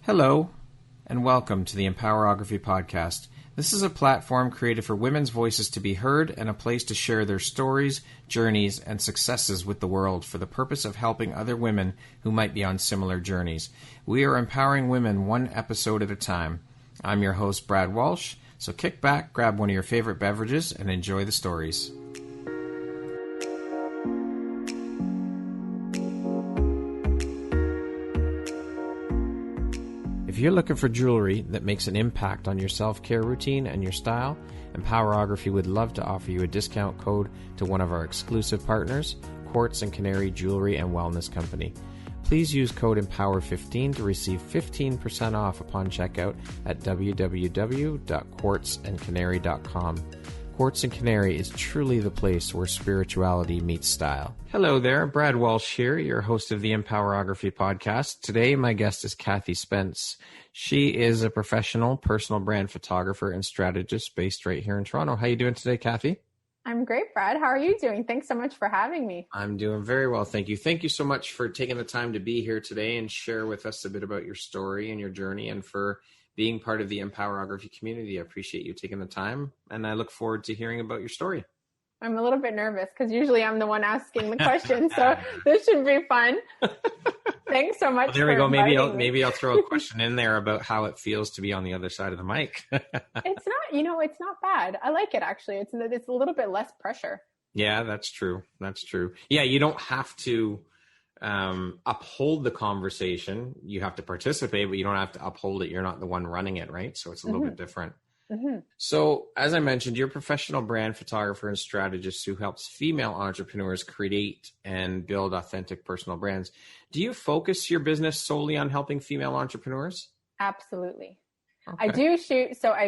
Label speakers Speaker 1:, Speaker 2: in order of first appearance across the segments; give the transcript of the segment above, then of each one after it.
Speaker 1: Hello, and welcome to the Empowerography Podcast. This is a platform created for women's voices to be heard and a place to share their stories, journeys, and successes with the world for the purpose of helping other women who might be on similar journeys. We are empowering women one episode at a time. I'm your host, Brad Walsh, so kick back, grab one of your favorite beverages, and enjoy the stories. If you're looking for jewelry that makes an impact on your self-care routine and your style, Empowerography would love to offer you a discount code to one of our exclusive partners, Quartz & Canary Jewelry and Wellness Company. Please use code EMPOWER15 to receive 15% off upon checkout at www.quartzandcanary.com. Quartz & Canary is truly the place where spirituality meets style. Hello there, Brad Walsh here, your host of the Empowerography Podcast. Today, my guest is Kathy Spence. She is a professional personal brand photographer and strategist based right here in Toronto. How are you doing today, Kathy?
Speaker 2: I'm great, Brad. How are you doing? Thanks so much for having me.
Speaker 1: I'm doing very well, thank you. Thank you so much for taking the time to be here today and share with us a bit about your story and your journey, and for being part of the Empowerography community. I appreciate you taking the time, and I look forward to hearing about your story.
Speaker 2: I'm a little bit nervous because usually I'm the one asking the questions, so this should be fun. Thanks so much.
Speaker 1: Well, there we go. Maybe I'll throw a question in there about how it feels to be on the other side of the mic.
Speaker 2: It's not bad. I like it, actually. It's a little bit less pressure.
Speaker 1: Yeah, that's true. Yeah, you don't have to uphold the conversation. You have to participate, but you don't have to uphold it. You're not the one running it, right? So it's a little bit different. Mm-hmm. So as I mentioned, you're a professional brand photographer and strategist who helps female entrepreneurs create and build authentic personal brands. Do you focus your business solely on helping female entrepreneurs?
Speaker 2: Absolutely. Okay. I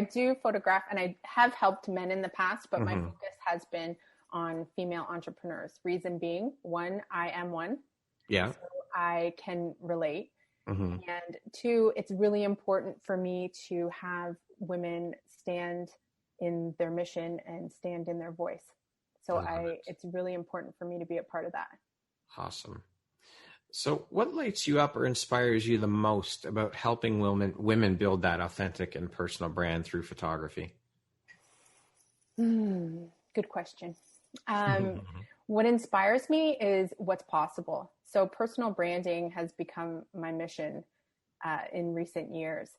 Speaker 2: do photograph, and I have helped men in the past, but my focus has been on female entrepreneurs. Reason being, one, I am one.
Speaker 1: Yeah.
Speaker 2: So I can relate. Mm-hmm. And two, it's really important for me to have women stand in their mission and stand in their voice. So it's really important for me to be a part of that.
Speaker 1: Awesome. So what lights you up or inspires you the most about helping women build that authentic and personal brand through photography?
Speaker 2: Good question. What inspires me is what's possible. So personal branding has become my mission in recent years.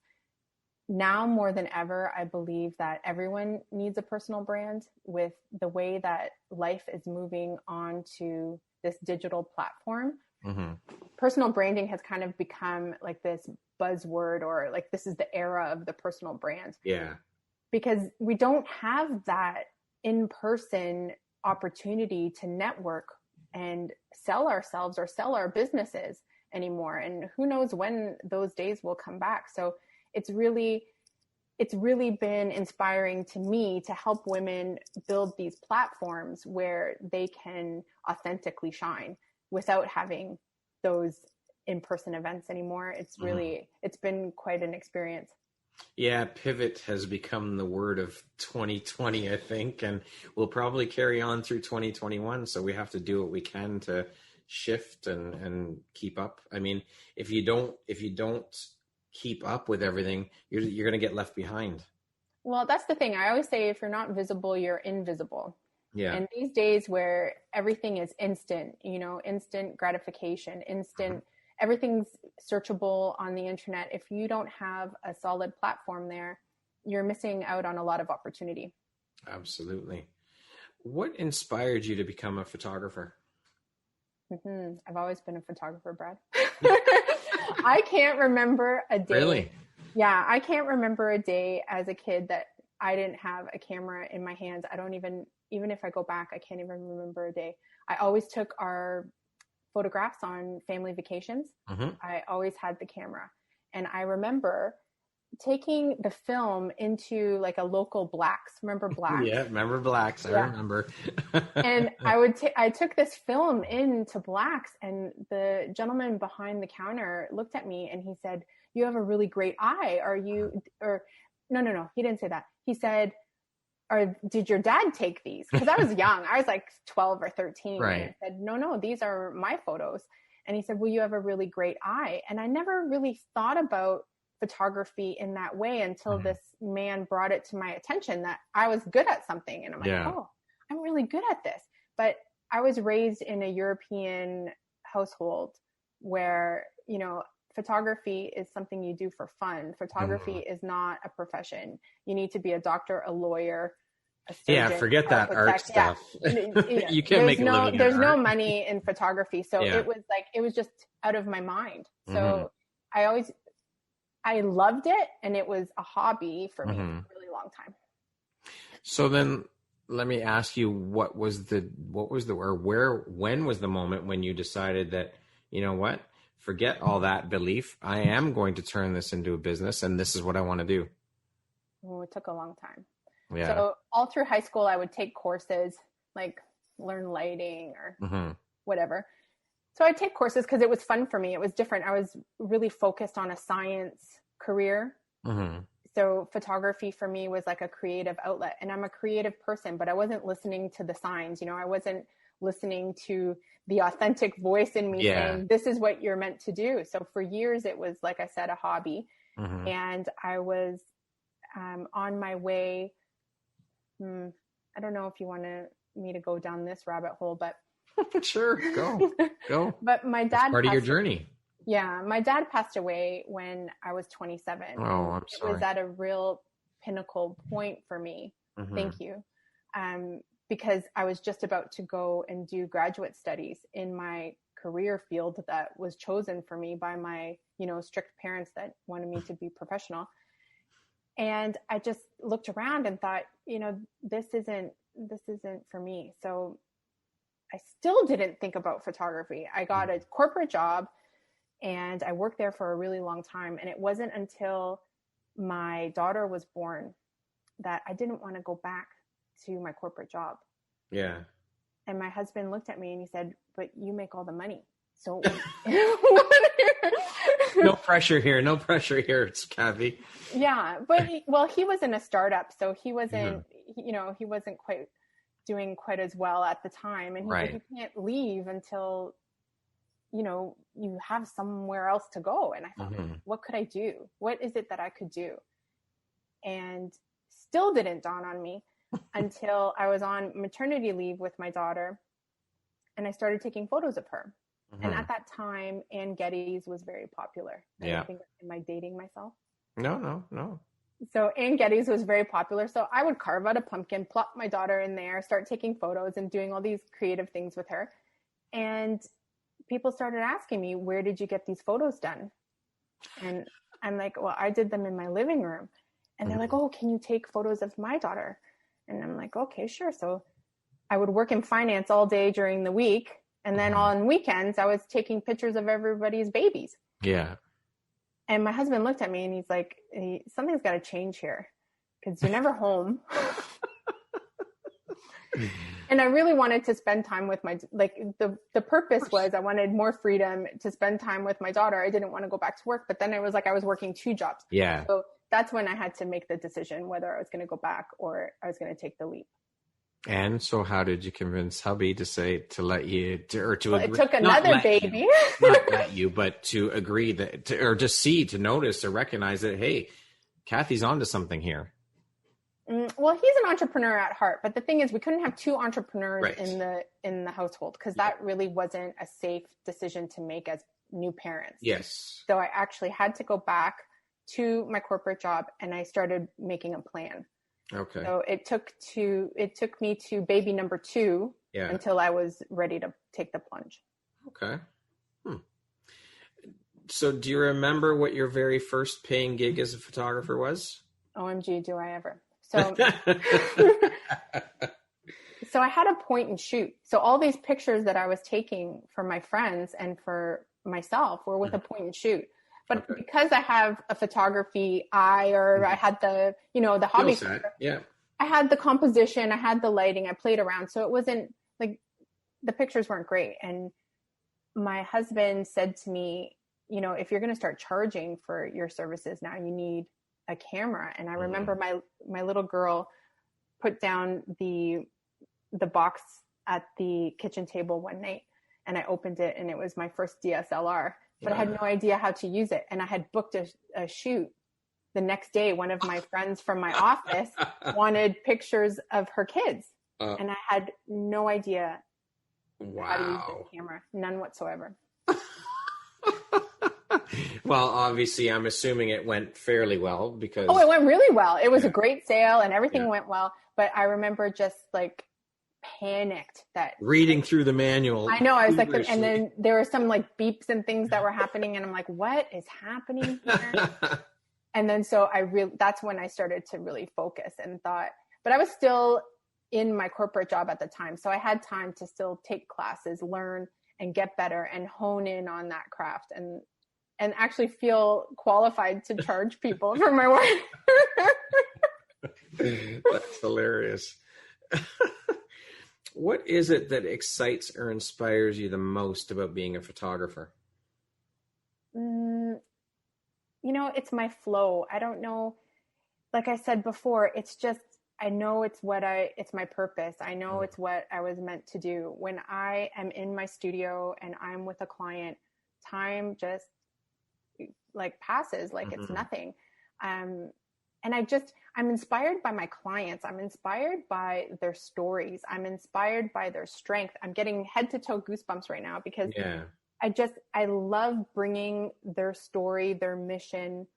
Speaker 2: Now more than ever, I believe that everyone needs a personal brand. With the way that life is moving on to this digital platform. Mm-hmm. Personal branding has kind of become like this buzzword, or like this is the era of the personal brand.
Speaker 1: Yeah.
Speaker 2: Because we don't have that in-person opportunity to network and sell ourselves or sell our businesses anymore. And who knows when those days will come back. So it's really been inspiring to me to help women build these platforms where they can authentically shine without having those in-person events anymore. It's been quite an experience.
Speaker 1: Yeah, pivot has become the word of 2020, I think, and we'll probably carry on through 2021. So we have to do what we can to shift and keep up. I mean, if you don't keep up with everything, you're going to get left behind.
Speaker 2: Well, that's the thing. I always say, if you're not visible, you're invisible.
Speaker 1: Yeah. And
Speaker 2: these days where everything is instant, instant gratification, everything's searchable on the internet. If you don't have a solid platform there, you're missing out on a lot of opportunity.
Speaker 1: Absolutely. What inspired you to become a photographer?
Speaker 2: I've always been a photographer, Brad. I can't remember a day.
Speaker 1: Really?
Speaker 2: Yeah, I can't remember a day as a kid that I didn't have a camera in my hands. I don't even if I go back, I can't even remember a day. I always took our photographs on family vacations. Mm-hmm. I always had the camera. And I remember taking the film into like a local Blacks. Remember Blacks?
Speaker 1: Yeah, remember Blacks. I remember.
Speaker 2: And I took this film into Blacks, and the gentleman behind the counter looked at me and he said, "You have a really great eye. Are you," or no, he didn't say that. He said, "Or did your dad take these?" Because I was young. I was like 12 or 13.
Speaker 1: Right.
Speaker 2: And I said, no, these are my photos. And he said, "Well, you have a really great eye." And I never really thought about photography in that way until this man brought it to my attention that I was good at something. And I'm like, oh, I'm really good at this. But I was raised in a European household where, you know, photography is something you do for fun. Photography is not a profession. You need to be a doctor, a lawyer, a surgeon.
Speaker 1: Forget that art stuff. You can't make a living.
Speaker 2: There's no money in photography. So it was just out of my mind. So I loved it, and it was a hobby for me for a really long time.
Speaker 1: So then let me ask you, when was the moment when you decided that, you know what, forget all that belief, I am going to turn this into a business and this is what I want to do?
Speaker 2: Oh, it took a long time.
Speaker 1: Yeah.
Speaker 2: So all through high school, I would take courses like learn lighting or whatever. So I'd take courses because it was fun for me. It was different. I was really focused on a science career. So photography for me was like a creative outlet, and I'm a creative person, but I wasn't listening to the signs. You know, I wasn't listening to the authentic voice in me saying, this is what you're meant to do. So for years, it was, like I said, a hobby. And I was on my way. I don't know if you want me to go down this rabbit hole, but
Speaker 1: sure, go.
Speaker 2: But my dad,
Speaker 1: that's part of your journey.
Speaker 2: Yeah, my dad passed away when I was 27.
Speaker 1: Oh, I'm sorry.
Speaker 2: It was at a real pinnacle point for me. Thank you. Because I was just about to go and do graduate studies in my career field that was chosen for me by my, you know, strict parents that wanted me to be professional. And I just looked around and thought, you know, this isn't for me. So I still didn't think about photography. I got a corporate job and I worked there for a really long time. And it wasn't until my daughter was born that I didn't want to go back to my corporate job. Yeah. And my husband looked at me and he said, but you make all the money. So
Speaker 1: no pressure here. No pressure here. It's Kathy.
Speaker 2: Yeah. But he was in a startup, so he wasn't, you know, he wasn't doing quite as well at the time. And he said, you can't leave until, you know, you have somewhere else to go. And I thought, what could I do? What is it that I could do? And still didn't dawn on me until I was on maternity leave with my daughter and I started taking photos of her. And at that time, Ann Geddes was very popular. Am I dating myself?
Speaker 1: No.
Speaker 2: So Ann Geddes was very popular. So I would carve out a pumpkin, plop my daughter in there, start taking photos and doing all these creative things with her. And people started asking me, where did you get these photos done? And I'm like, well, I did them in my living room. And they're like, oh, can you take photos of my daughter? And I'm like, okay, sure. So I would work in finance all day during the week. And then on weekends, I was taking pictures of everybody's babies. Yeah. And my husband looked at me and he's like, something's got to change here because you're never home. And I really wanted to spend time with the purpose was I wanted more freedom to spend time with my daughter. I didn't want to go back to work, but then it was like I was working 2 jobs. Yeah. So that's when I had to make the decision whether I was going to go back or I was going to take the leap.
Speaker 1: And so how did you convince hubby to let you
Speaker 2: well, it took another baby.
Speaker 1: Not let you, but to agree to notice or recognize that, hey, Kathy's onto something here.
Speaker 2: Well, he's an entrepreneur at heart, but the thing is we couldn't have 2 entrepreneurs in the household because that really wasn't a safe decision to make as new parents. Yes. So I actually had to go back to my corporate job and I started making a plan. Okay. So it took me to baby number 2 until I was ready to take the plunge. Okay.
Speaker 1: So do you remember what your very first paying gig as a photographer was?
Speaker 2: OMG, do I ever. So, so I had a point and shoot. So all these pictures that I was taking for my friends and for myself were with a point and shoot. But because I have a photography eye or I had the hobby, I had the composition, I had the lighting, I played around. So it wasn't like the pictures weren't great. And my husband said to me, you know, if you're going to start charging for your services now, you need a camera. And I remember my little girl put down the box at the kitchen table one night and I opened it and it was my first DSLR. but I had no idea how to use it. And I had booked a shoot the next day. One of my friends from my office wanted pictures of her kids. And I had no idea how to use the camera. None whatsoever.
Speaker 1: Well, obviously, I'm assuming it went fairly well because...
Speaker 2: Oh, it went really well. It was a great sale and everything went well. But I remember just like panicked that...
Speaker 1: Reading through the manual.
Speaker 2: I know. I was like, and then there were some like beeps and things that were happening. And I'm like, what is happening here? And then so that's when I started to really focus and thought, but I was still in my corporate job at the time. So I had time to still take classes, learn and get better and hone in on that craft and actually feel qualified to charge people for my work.
Speaker 1: That's hilarious. What is it that excites or inspires you the most about being a photographer?
Speaker 2: It's my flow. I don't know. Like I said before, it's just, I know it's my purpose. I know it's what I was meant to do. When I am in my studio and I'm with a client, time just like passes like it's nothing. And I'm inspired by my clients. I'm inspired by their stories. I'm inspired by their strength. I'm getting head to toe goosebumps right now because I love bringing their story, their mission,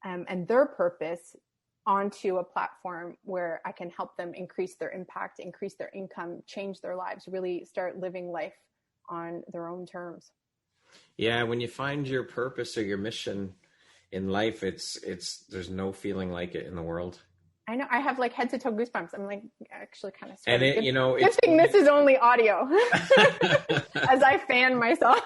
Speaker 2: and their purpose onto a platform where I can help them increase their impact, increase their income, change their lives, really start living life on their own terms.
Speaker 1: Yeah, when you find your purpose or your mission in life, it's there's no feeling like it in the world.
Speaker 2: I know. I have like head to toe goosebumps. I'm like actually kind of
Speaker 1: sweaty. And
Speaker 2: good thing this is only audio as I fan myself.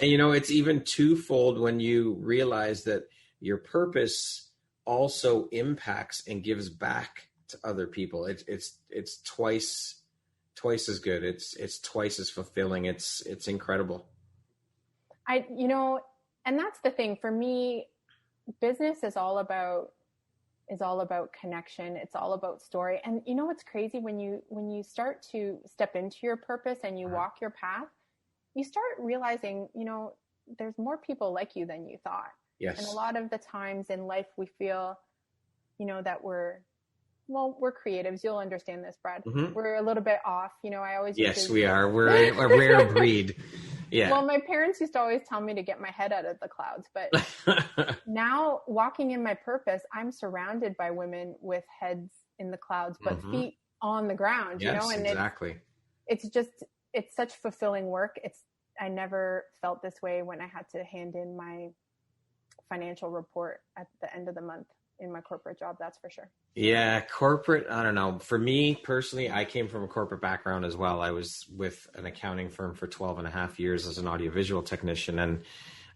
Speaker 1: And it's even twofold when you realize that your purpose also impacts and gives back to other people. It's twice as good. It's twice as fulfilling. It's incredible.
Speaker 2: And that's the thing for me, business is all about connection. It's all about story. And what's crazy when you start to step into your purpose and you walk your path, you start realizing, there's more people like you than you thought.
Speaker 1: Yes.
Speaker 2: And a lot of the times in life we feel, that we're creatives. You'll understand this, Brad. Mm-hmm. We're a little bit off. I always
Speaker 1: we are. We're a rare breed. Yeah.
Speaker 2: Well, my parents used to always tell me to get my head out of the clouds, but now walking in my purpose, I'm surrounded by women with heads in the clouds, but feet on the ground,
Speaker 1: yes,
Speaker 2: and
Speaker 1: exactly.
Speaker 2: It's such fulfilling work. I never felt this way when I had to hand in my financial report at the end of the month in my corporate job. That's for sure.
Speaker 1: Yeah. Corporate. I don't know. For me personally, I came from a corporate background as well. I was with an accounting firm for 12 and a half years as an audiovisual technician. And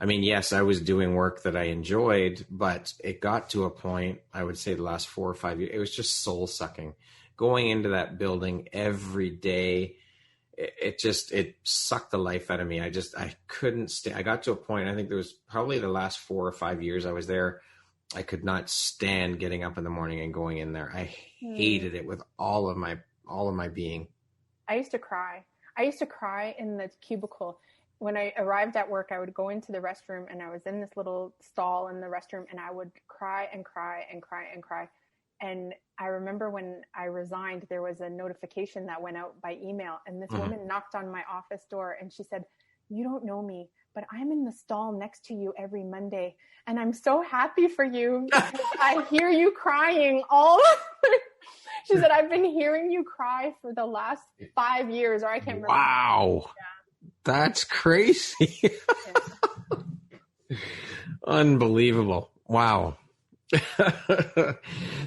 Speaker 1: I mean, yes, I was doing work that I enjoyed, but it got to a point, I would say the last 4 or 5 years, it was just soul sucking. Going into that building every day, it sucked the life out of me. I couldn't stay. I got to a point, I think there was probably the last 4 or 5 years I was there, I could not stand getting up in the morning and going in there. I hated it with all of my being.
Speaker 2: I used to cry. In the cubicle. When I arrived at work, I would go into the restroom and I was in this little stall in the restroom and I would cry and cry and cry and cry. And I remember when I resigned, there was a notification that went out by email and this woman knocked on my office door and she said, "You don't know me, but I'm in the stall next to you every Monday. And I'm so happy for you because I hear you crying all." She said, "I've been hearing you cry for the last 5 years," or I can't remember.
Speaker 1: Wow. Yeah. That's crazy. Yeah. Unbelievable. Wow.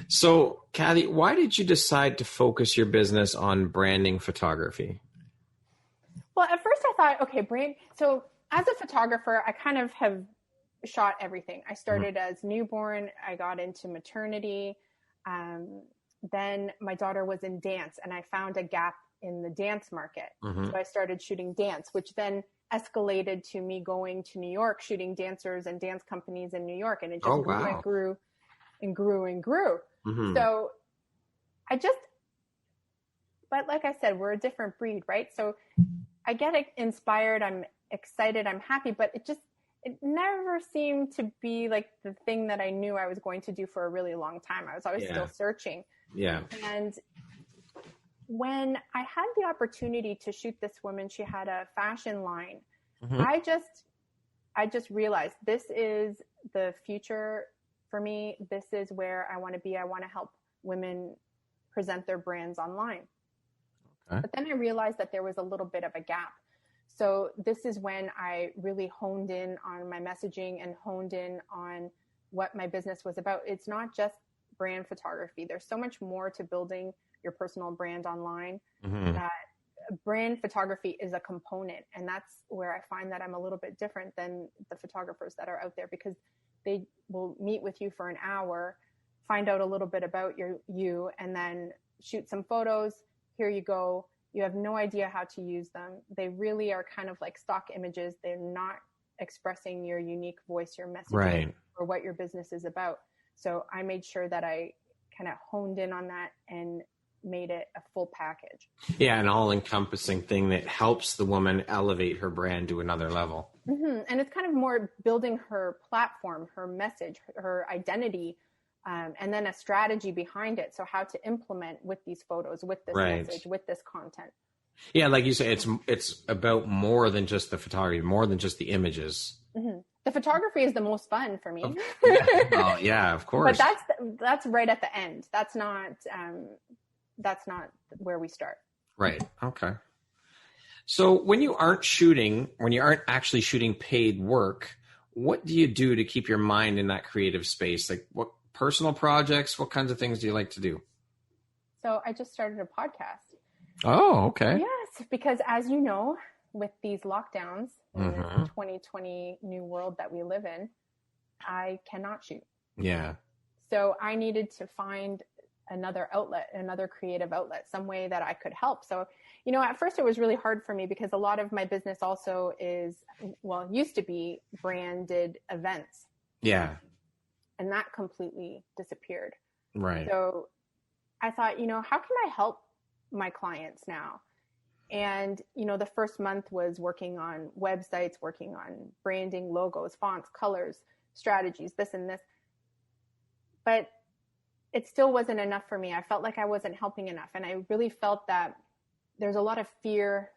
Speaker 1: So, Kathy, why did you decide to focus your business on branding photography?
Speaker 2: Well, at first I thought, okay, so as a photographer, I kind of have shot everything. I started as newborn. I got into maternity. Then my daughter was in dance and I found a gap in the dance market. So I started shooting dance, which then escalated to me going to New York, shooting dancers and dance companies in New York. And it just grew and grew and grew and grew. So but like I said, we're a different breed, right? So I get inspired. I'm excited, I'm happy, but it never seemed to be like the thing that I knew I was going to do for a really long time. I was always still searching.
Speaker 1: Yeah.
Speaker 2: And when I had the opportunity to shoot this woman, she had a fashion line. I just realized this is the future for me. This is where I want to be. I want to help women present their brands online. Okay. But then I realized that there was a little bit of a gap. So this is when I really honed in on my messaging and honed in on what my business was about. It's not just brand photography. There's so much more to building your personal brand online that brand photography is a component. And that's where I find that I'm a little bit different than the photographers that are out there, because they will meet with you for an hour, find out a little bit about you, and then shoot some photos. Here you go. You have no idea how to use them. They really are kind of like stock images. They're not expressing your unique voice, your messaging, or what your business is about. So I made sure that I kind of honed in on that and made it a full package.
Speaker 1: Yeah, an all-encompassing thing that helps the woman elevate her brand to another level.
Speaker 2: And it's kind of more building her platform, her message, her identity, and then a strategy behind it. So how to implement with these photos, with this message, with this content. Yeah,
Speaker 1: like you say, it's about more than just the photography, more than just the images.
Speaker 2: The photography is the most fun for me.
Speaker 1: Oh, yeah, of course.
Speaker 2: But that's right at the end. That's not where we start.
Speaker 1: Right. Okay. So when you aren't actually shooting paid work, what do you do to keep your mind in that creative space? Like, what personal projects, what kinds of things do you like to do?
Speaker 2: So I just started a podcast.
Speaker 1: Oh, okay.
Speaker 2: Yes, because as you know, with these lockdowns in the 2020 new world that we live in, I cannot shoot.
Speaker 1: Yeah.
Speaker 2: So I needed to find another outlet, another creative outlet, some way that I could help. So, at first it was really hard for me because a lot of my business also used to be branded events.
Speaker 1: Yeah.
Speaker 2: And that completely disappeared.
Speaker 1: Right.
Speaker 2: So I thought, how can I help my clients now? And, the first month was working on websites, working on branding, logos, fonts, colors, strategies, this and this. But it still wasn't enough for me. I felt like I wasn't helping enough. And I really felt that there's a lot of fear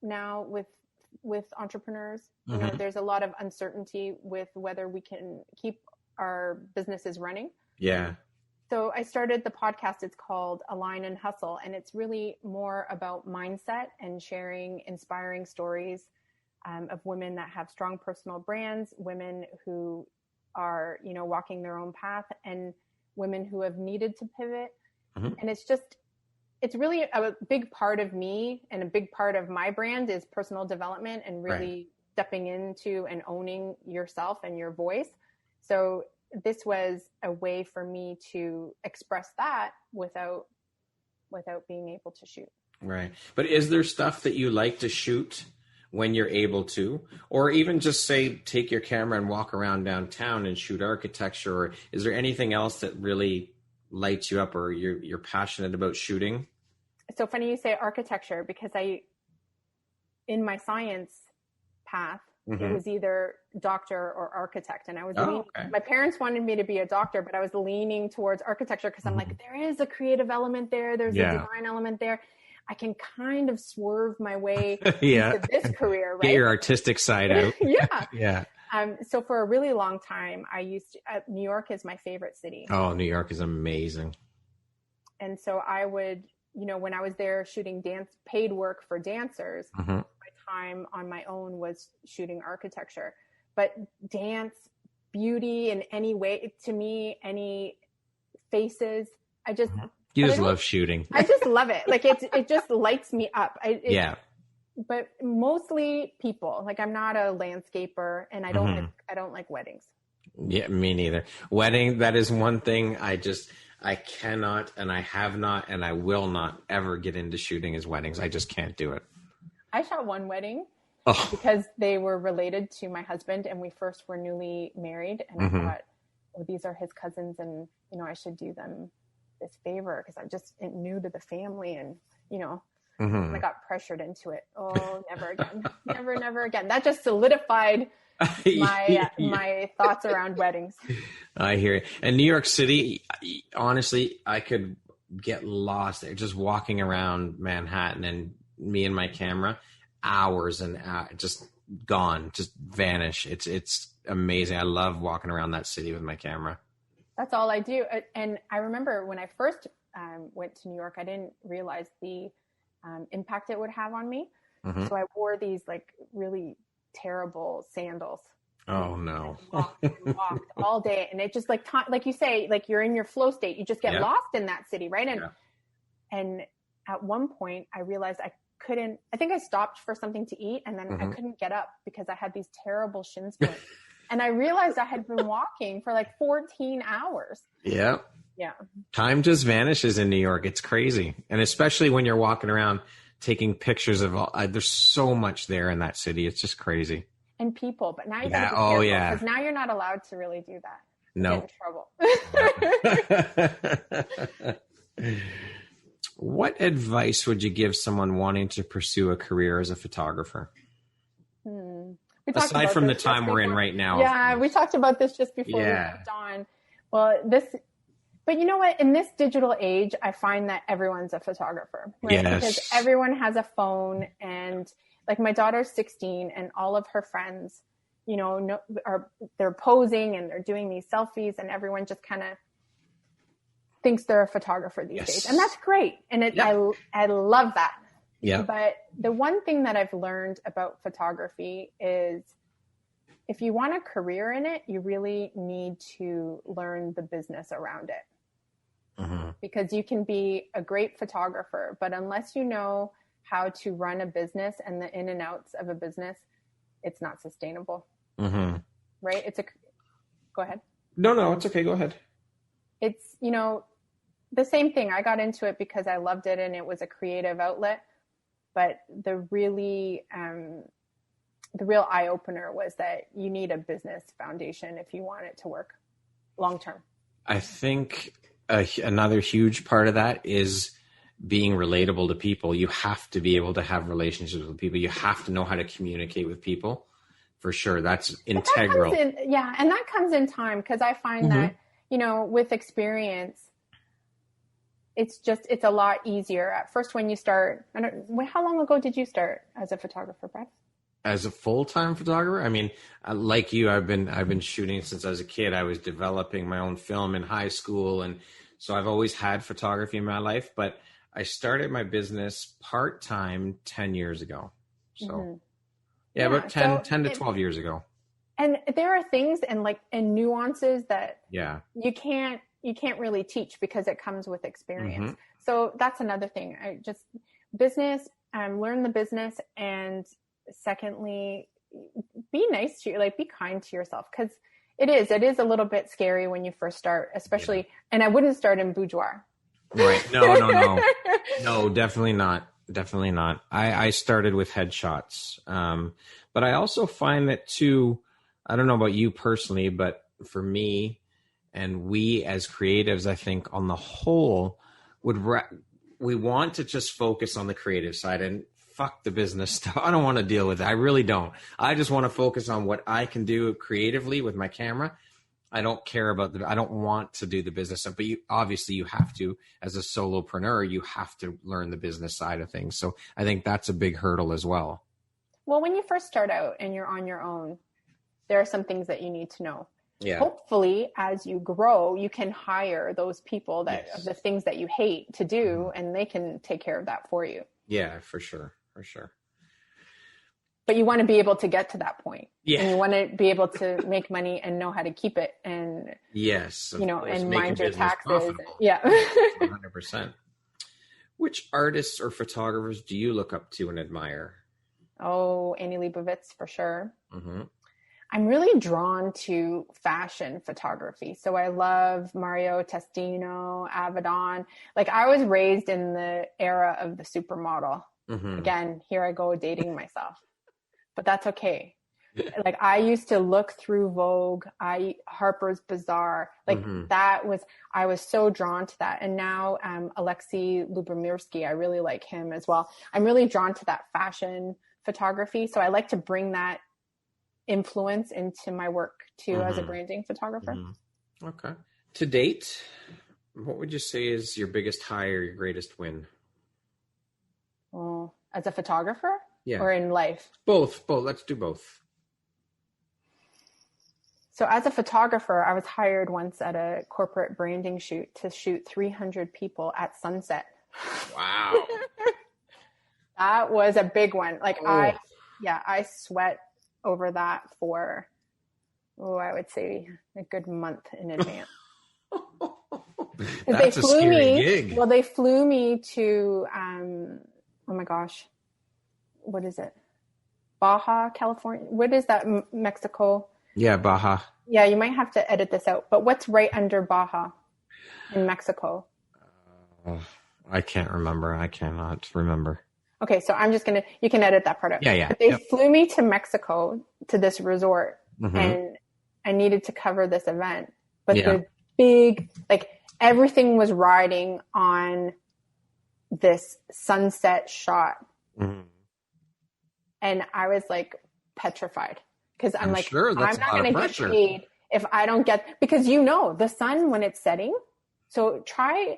Speaker 2: now with entrepreneurs. There's a lot of uncertainty with whether we can keep our businesses running.
Speaker 1: Yeah.
Speaker 2: So I started the podcast. It's called Align and Hustle. And it's really more about mindset and sharing inspiring stories of women that have strong personal brands, women who are, walking their own path, and women who have needed to pivot. And it's really a big part of me, and a big part of my brand is personal development and really stepping into and owning yourself and your voice. So this was a way for me to express that without being able to shoot.
Speaker 1: Right. But is there stuff that you like to shoot when you're able to, or even just say, take your camera and walk around downtown and shoot architecture? Or is there anything else that really lights you up, or you're passionate about shooting?
Speaker 2: So funny you say architecture, because in my science path, it was either doctor or architect. And I was my parents wanted me to be a doctor, but I was leaning towards architecture because I'm like, there is a creative element there. There's a design element there. I can kind of swerve my way into this career, right?
Speaker 1: Get your artistic side out.
Speaker 2: Yeah. So for a really long time, New York is my favorite city.
Speaker 1: Oh, New York is amazing.
Speaker 2: And so I would, when I was there shooting paid work for dancers, my time on my own was shooting architecture. But dance, beauty in any way, to me, any faces, I just...
Speaker 1: You just love shooting.
Speaker 2: I just love it. Like it just lights me up. But mostly people. Like, I'm not a landscaper, and I don't like weddings.
Speaker 1: Yeah, me neither. Wedding, that is one thing I cannot, and I have not, and I will not ever get into shooting is weddings. I just can't do it.
Speaker 2: I shot one wedding because they were related to my husband, and we first were newly married, and I thought, well, these are his cousins, and I should do them this favor because I'm just new to the family, and And I got pressured into it. Oh, never again. Never again. That just solidified my thoughts around weddings.
Speaker 1: I hear you. And New York City, honestly, I could get lost there just walking around Manhattan, and me and my camera, hours and just gone, just vanish. It's amazing. I love walking around that city with my camera.
Speaker 2: That's all I do. And I remember when I first went to New York, I didn't realize the impact it would have on me. So I wore these like really terrible sandals.
Speaker 1: Oh no.
Speaker 2: And walked all day. And it just like you say, like you're in your flow state. You just get lost in that city. Right. And at one point I realized I think I stopped for something to eat, and then I couldn't get up because I had these terrible shin splints. And I realized I had been walking for like 14 hours.
Speaker 1: Yeah.
Speaker 2: Yeah.
Speaker 1: Time just vanishes in New York. It's crazy. And especially when you're walking around taking pictures of there's so much there in that city. It's just crazy. And
Speaker 2: people, but now you gotta be careful, because now you're not allowed to really do that.
Speaker 1: No.
Speaker 2: Get in trouble.
Speaker 1: What advice would you give someone wanting to pursue a career as a photographer? Aside from the time we're in right now.
Speaker 2: Yeah, we talked about this just before we jumped on. Well, but you know what? In this digital age, I find that everyone's a photographer, right?
Speaker 1: Yes.
Speaker 2: Because everyone has a phone, and like my daughter's 16, and all of her friends, they're posing and they're doing these selfies, and everyone just kind of thinks they're a photographer these days. And that's great. And I love that.
Speaker 1: Yeah.
Speaker 2: But the one thing that I've learned about photography is if you want a career in it, you really need to learn the business around it. Because you can be a great photographer, but unless you know how to run a business and the in and outs of a business, it's not sustainable. Right? Go ahead.
Speaker 1: No, it's okay. Go ahead.
Speaker 2: It's, the same thing. I got into it because I loved it and it was a creative outlet. But the real eye opener was that you need a business foundation if you want it to work long term.
Speaker 1: I think another huge part of that is being relatable to people. You have to be able to have relationships with people. You have to know how to communicate with people. For sure. That's integral.
Speaker 2: And that comes in time, because I find that, with experience, it's a lot easier at first when you start. How long ago did you start as a photographer, Brad?
Speaker 1: As a full-time photographer? I mean, like you, I've been shooting since I was a kid. I was developing my own film in high school. And so I've always had photography in my life, but I started my business part-time 10 years ago. So about 10 to 12 years ago.
Speaker 2: And there are things and nuances that you can't really teach because it comes with experience. So that's another thing. Business, learn the business. And secondly, be nice to be kind to yourself, because it is a little bit scary when you first start, especially, and I wouldn't start in boudoir.
Speaker 1: Right. No. No, definitely not. Definitely not. I started with headshots. But I also find that too, I don't know about you personally, but for me and we as creatives, I think on the whole we want to just focus on the creative side and fuck the business stuff. I don't want to deal with it. I really don't. I just want to focus on what I can do creatively with my camera. I don't care about I don't want to do the business stuff, but obviously you have to, as a solopreneur, you have to learn the business side of things. So I think that's a big hurdle as well.
Speaker 2: Well, when you first start out and you're on your own, there are some things that you need to know.
Speaker 1: Yeah.
Speaker 2: Hopefully, as you grow, you can hire those people that of the things that you hate to do, and they can take care of that for you.
Speaker 1: Yeah, for sure.
Speaker 2: But you want to be able to get to that point.
Speaker 1: Yeah.
Speaker 2: And you want to be able to make money and know how to keep it, and and mind your taxes. Yeah.
Speaker 1: 100%. Which artists or photographers do you look up to and admire?
Speaker 2: Oh, Annie Leibovitz for sure. I'm really drawn to fashion photography. So I love Mario Testino, Avedon. I was raised in the era of the supermodel. Again, here I go dating myself, but that's okay. Like I used to look through Vogue, Harper's Bazaar, like I was so drawn to that. And now Alexei Lubomirsky, I really like him as well. I'm really drawn to that fashion photography. So I like to bring that influence into my work too as a branding photographer.
Speaker 1: Okay. To date, what would you say is your biggest high or your greatest win?
Speaker 2: Well, as a photographer
Speaker 1: or
Speaker 2: in life?
Speaker 1: Both. Let's do both.
Speaker 2: So as a photographer, I was hired once at a corporate branding shoot to shoot 300 people at sunset.
Speaker 1: Wow.
Speaker 2: That was a big one. Like I sweat over that for, I would say a good month in advance.
Speaker 1: That's a scary gig.
Speaker 2: Well, they flew me to, oh my gosh, what is it? Baja, California. What is that? Mexico?
Speaker 1: Yeah, Baja.
Speaker 2: Yeah, you might have to edit this out. But what's right under Baja in Mexico?
Speaker 1: I can't remember. I cannot remember.
Speaker 2: Okay, so I'm just you can edit that part out.
Speaker 1: Yeah.
Speaker 2: But they flew me to Mexico to this resort and I needed to cover this event. But the big, like everything was riding on this sunset shot. And I was like petrified. Because I'm like,
Speaker 1: sure,
Speaker 2: I'm not going to get paid if I don't get, because the sun when it's setting. So try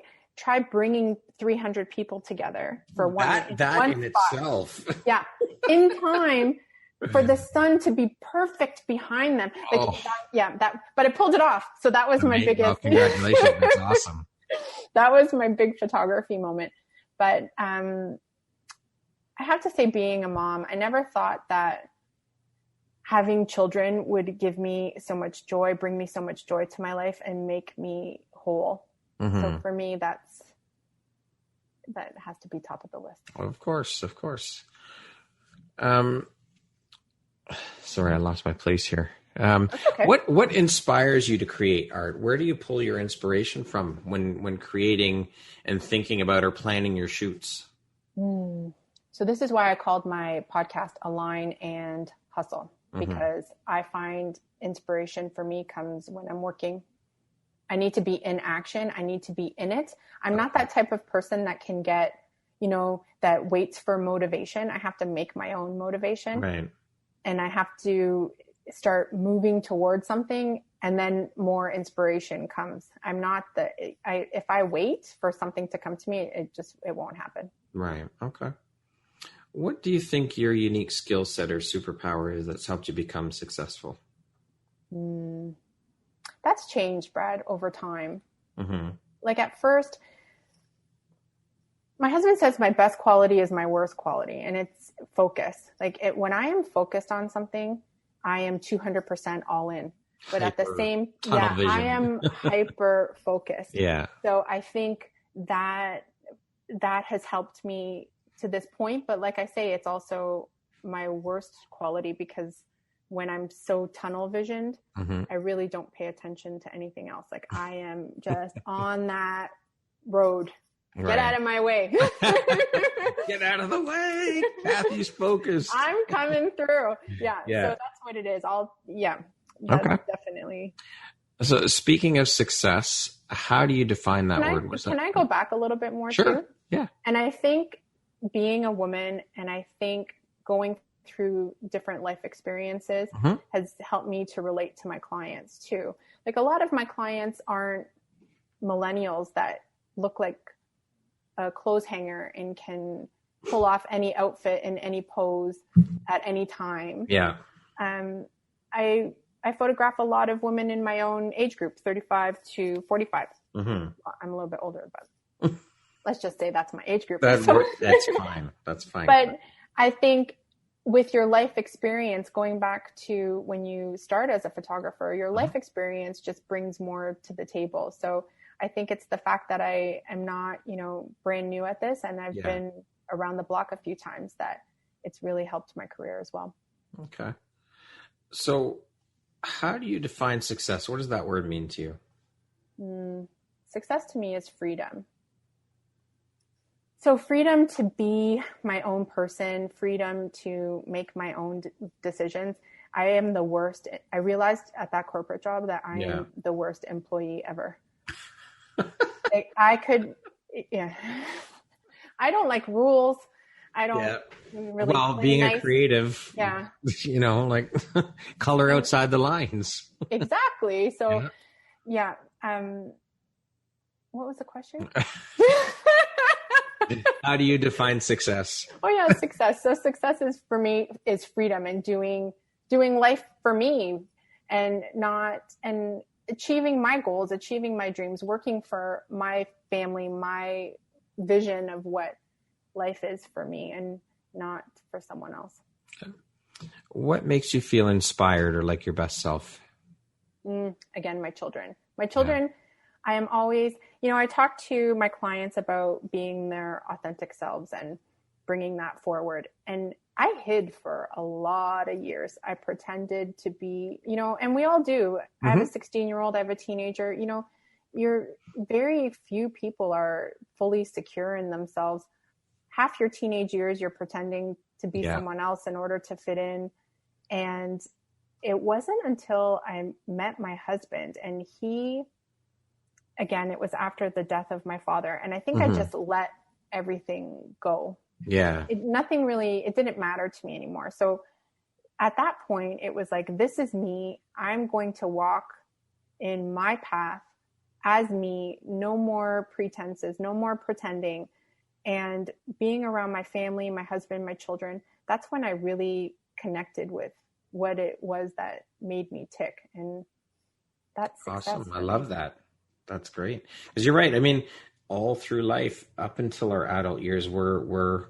Speaker 2: bringing 300 people together for one in
Speaker 1: itself.
Speaker 2: Yeah. In time for the sun to be perfect behind them. But I pulled it off. So that was my biggest.
Speaker 1: Well, congratulations. That's awesome.
Speaker 2: That was my big photography moment. But I have to say, being a mom, I never thought that having children would give me so much joy, bring me so much joy to my life and make me whole. So for me, that has to be top of the list.
Speaker 1: Of course. Sorry, I lost my place here.
Speaker 2: Okay.
Speaker 1: What inspires you to create art? Where do you pull your inspiration from when creating and thinking about or planning your shoots?
Speaker 2: So this is why I called my podcast Align and Hustle. Because I find inspiration for me comes when I'm working. I need to be in action. I need to be in it. I'm not that type of person that can get, that waits for motivation. I have to make my own motivation.
Speaker 1: Right.
Speaker 2: And I have to start moving towards something and then more inspiration comes. I'm not if I wait for something to come to me, it won't happen.
Speaker 1: Right. Okay. What do you think your unique skill set or superpower is that's helped you become successful?
Speaker 2: That's changed, Brad, over time. Like at first, my husband says my best quality is my worst quality, and it's focus. Like when I am focused on something, I am 200% all in. But at the same, I am hyper focused.
Speaker 1: Yeah.
Speaker 2: So I think that has helped me to this point, but like I say, it's also my worst quality because when I'm so tunnel visioned, I really don't pay attention to anything else. Like I am just on that road. Right. Get out of my way.
Speaker 1: Get out of the way. Kathy's focused.
Speaker 2: I'm coming through. Yeah. So that's what it is. Definitely.
Speaker 1: So speaking of success, how do you define that word?
Speaker 2: Can I go back a little bit more
Speaker 1: too? Yeah.
Speaker 2: And I think being a woman and I think going through different life experiences has helped me to relate to my clients too. Like a lot of my clients aren't millennials that look like a clothes hanger and can pull off any outfit in any pose at any time.
Speaker 1: Yeah.
Speaker 2: I photograph a lot of women in my own age group, 35 to 45. I'm a little bit older, but let's just say that's my age group.
Speaker 1: That's fine. That's fine.
Speaker 2: But I think with your life experience, going back to when you start as a photographer, your life experience just brings more to the table. So I think it's the fact that I am not, brand new at this and I've been around the block a few times that it's really helped my career as well.
Speaker 1: Okay. So how do you define success? What does that word mean to you?
Speaker 2: Success to me is freedom. So freedom to be my own person, freedom to make my own decisions. I am the worst. I realized at that corporate job that I am the worst employee ever. I could, I don't like rules. I don't really.
Speaker 1: Well, being a creative, like color outside the lines.
Speaker 2: Exactly. So, what was the question?
Speaker 1: How do you define success?
Speaker 2: Oh yeah, success. So success is for me is freedom and doing life for me and achieving my goals, achieving my dreams, working for my family, my vision of what life is for me and not for someone else.
Speaker 1: Okay. What makes you feel inspired or like your best self?
Speaker 2: Again, my children. I am always, I talk to my clients about being their authentic selves and bringing that forward. And I hid for a lot of years. I pretended to be, and we all do. I have a 16-year-old, I have a teenager, very few people are fully secure in themselves. Half your teenage years, you're pretending to be someone else in order to fit in. And it wasn't until I met my husband, and it was after the death of my father. And I think I just let everything go.
Speaker 1: Yeah.
Speaker 2: It didn't matter to me anymore. So at that point, it was like, this is me. I'm going to walk in my path as me, no more pretenses, no more pretending. And being around my family, my husband, my children, that's when I really connected with what it was that made me tick. And that's
Speaker 1: awesome. I love that. That's great. Because you're right. I mean, all through life, up until our adult years, we're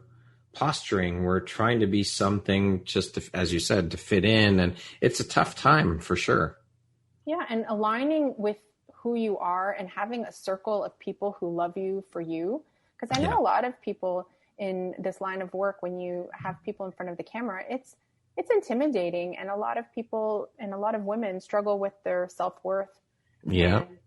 Speaker 1: posturing. We're trying to be something just to, as you said, to fit in. And it's a tough time for sure.
Speaker 2: Yeah. And aligning with who you are and having a circle of people who love you for you. Because I know a lot of people in this line of work, when you have people in front of the camera, it's intimidating. And a lot of people and a lot of women struggle with their self-worth.
Speaker 1: Yeah.
Speaker 2: And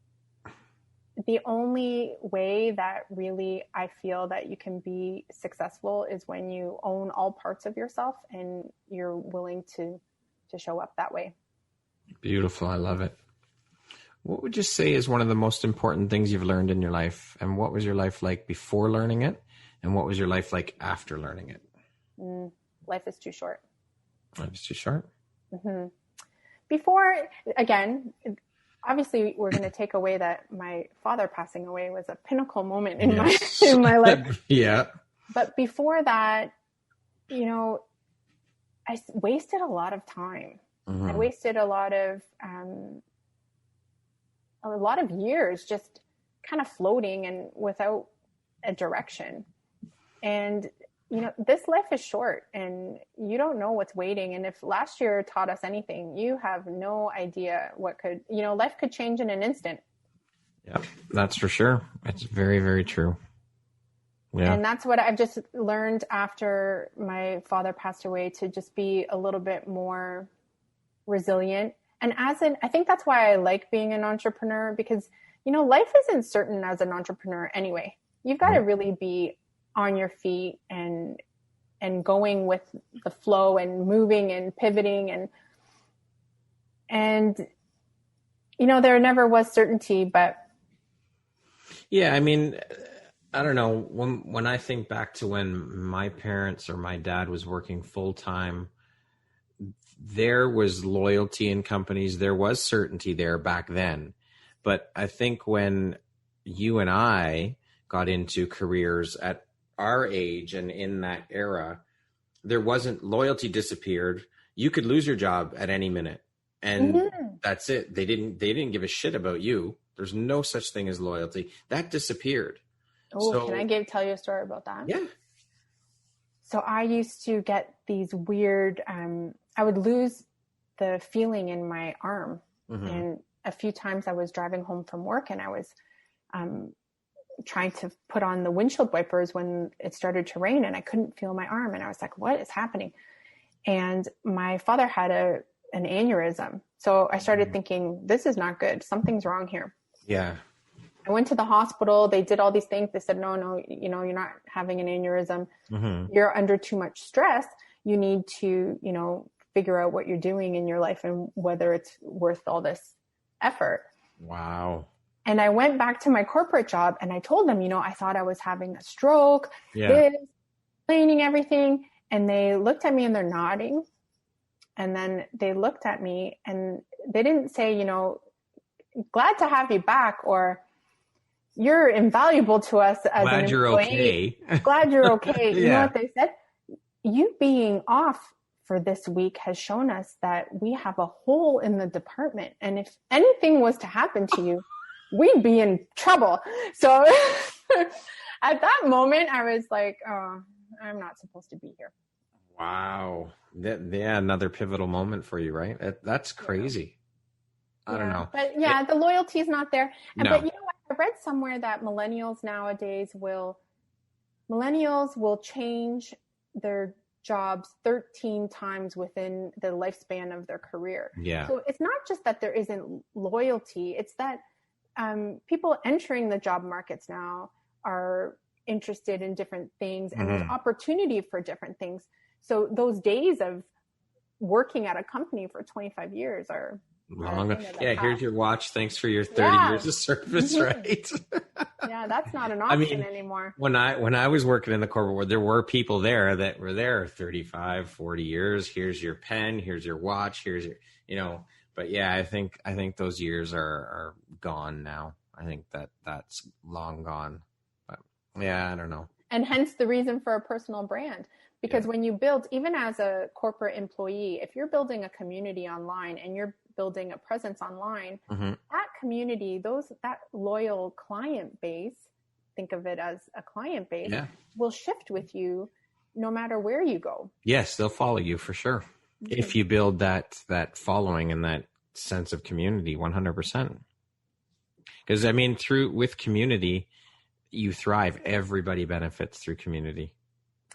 Speaker 2: the only way that really I feel that you can be successful is when you own all parts of yourself and you're willing to show up that way.
Speaker 1: Beautiful. I love it. What would you say is one of the most important things you've learned in your life? And what was your life like before learning it? And what was your life like after learning it?
Speaker 2: Life is too short.
Speaker 1: Life is too short?
Speaker 2: Mm-hmm. Before, again, obviously we're going to take away that my father passing away was a pinnacle moment in my life.
Speaker 1: Yeah.
Speaker 2: But before that, I wasted a lot of time. I wasted a lot of years just kind of floating and without a direction. And, this life is short and you don't know what's waiting. And if last year taught us anything, you have no idea what could, life could change in an instant.
Speaker 1: Yeah, that's for sure. It's very, very true. Yeah.
Speaker 2: And that's what I've just learned after my father passed away, to just be a little bit more resilient. And I think that's why I like being an entrepreneur, because, life isn't certain as an entrepreneur anyway. You've got to really be on your feet and going with the flow and moving and pivoting and there never was certainty, but.
Speaker 1: Yeah. I mean, I don't know, when I think back to when my parents or my dad was working full time, there was loyalty in companies. There was certainty there back then. But I think when you and I got into careers at our age and in that era, there wasn't, loyalty disappeared. You could lose your job at any minute and that's it. They didn't give a shit about you. There's no such thing as loyalty. That disappeared.
Speaker 2: Oh, can I tell you a story about that?
Speaker 1: Yeah.
Speaker 2: So I used to get these weird, I would lose the feeling in my arm. And a few times I was driving home from work and I was trying to put on the windshield wipers when it started to rain and I couldn't feel my arm. And I was like, what is happening? And my father had an aneurysm. So I started thinking, this is not good. Something's wrong here.
Speaker 1: Yeah.
Speaker 2: I went to the hospital. They did all these things. They said, no, you're not having an aneurysm. You're under too much stress. You need to, figure out what you're doing in your life and whether it's worth all this effort.
Speaker 1: Wow.
Speaker 2: And I went back to my corporate job and I told them, I thought I was having a stroke, explaining everything. And they looked at me and they're nodding. And then they looked at me and they didn't say, glad to have you back, or you're invaluable to us as
Speaker 1: glad
Speaker 2: an
Speaker 1: you're
Speaker 2: employee.
Speaker 1: okay.
Speaker 2: Glad you're okay. You know what they said? You being off for this week has shown us that we have a hole in the department. And if anything was to happen to you, we'd be in trouble. So at that moment, I was like, oh, I'm not supposed to be here.
Speaker 1: Wow. Another pivotal moment for you, right? That's crazy. I don't know.
Speaker 2: But the loyalty is not there. No. But you know what? I read somewhere that millennials nowadays will change their jobs 13 times within the lifespan of their career.
Speaker 1: Yeah.
Speaker 2: So it's not just that there isn't loyalty. It's that people entering the job markets now are interested in different things and there's opportunity for different things. So those days of working at a company for 25 years are
Speaker 1: long. Here's your watch. Thanks for your 30 years of service, right?
Speaker 2: That's not an option anymore.
Speaker 1: When I was working in the corporate world, there were people there that were there 35, 40 years. Here's your pen, here's your watch, here's your, but I think those years are gone now. I think that's long gone. But I don't know.
Speaker 2: And hence the reason for a personal brand. Because when you build, even as a corporate employee, if you're building a community online and you're building a presence online, that community, that loyal client base, think of it as a client base, will shift with you no matter where you go.
Speaker 1: Yes, they'll follow you for sure. If you build that following and that sense of community, 100%. Because with community, you thrive. Everybody benefits through community.